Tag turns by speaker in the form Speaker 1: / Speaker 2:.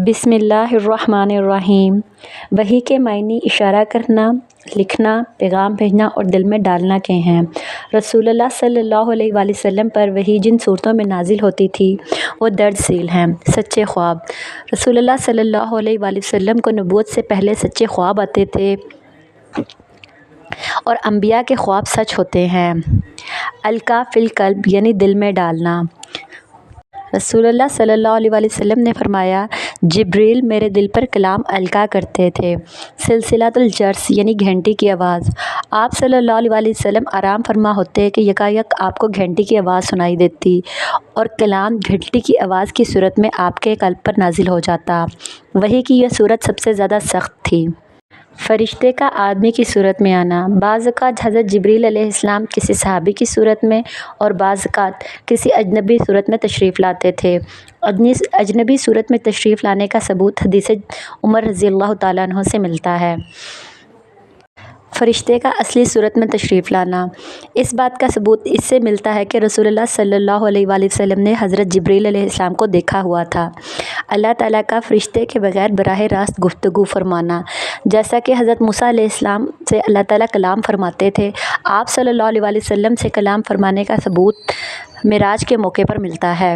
Speaker 1: بسم اللہ الرحمن الرحیم۔ وحی کے معنی اشارہ کرنا، لکھنا، پیغام بھیجنا اور دل میں ڈالنا کے ہیں۔ رسول اللہ صلی اللہ علیہ وآلہ وسلم پر وحی جن صورتوں میں نازل ہوتی تھی وہ درج ذیل ہیں۔ سچے خواب۔ رسول اللہ صلی اللہ علیہ وآلہ وسلم کو نبوت سے پہلے سچے خواب آتے تھے اور انبیاء کے خواب سچ ہوتے ہیں۔ القا فی القلب یعنی دل میں ڈالنا۔ رسول اللہ صلی اللہ علیہ وآلہ وسلم نے فرمایا، جبریل میرے دل پر کلام القا کرتے تھے۔ سلسلۃ الجرس یعنی گھنٹی کی آواز۔ آپ صلی اللہ علیہ وآلہ وسلم آرام فرما ہوتے کہ یکایک آپ کو گھنٹی کی آواز سنائی دیتی اور کلام گھنٹی کی آواز کی صورت میں آپ کے قلب پر نازل ہو جاتا۔ وحی کی یہ صورت سب سے زیادہ سخت تھی۔ فرشتے کا آدمی کی صورت میں آنا۔ بعض اوقات حضرت جبریل علیہ السلام کسی صحابی کی صورت میں اور بعض اوقات کسی اجنبی صورت میں تشریف لاتے تھے۔ اجنبی صورت میں تشریف لانے کا ثبوت حدیث عمر رضی اللہ تعالیٰ عنہ سے ملتا ہے۔ فرشتے کا اصلی صورت میں تشریف لانا۔ اس بات کا ثبوت اس سے ملتا ہے کہ رسول اللہ صلی اللہ علیہ وآلہ وسلم نے حضرت جبریل علیہ السلام کو دیکھا ہوا تھا۔ اللہ تعالیٰ کا فرشتے کے بغیر براہ راست گفتگو فرمانا، جیسا کہ حضرت موسیٰ علیہ السلام سے اللہ تعالیٰ کلام فرماتے تھے، آپ صلی اللہ علیہ وآلہ وسلم سے کلام فرمانے کا ثبوت معراج کے موقع پر ملتا ہے۔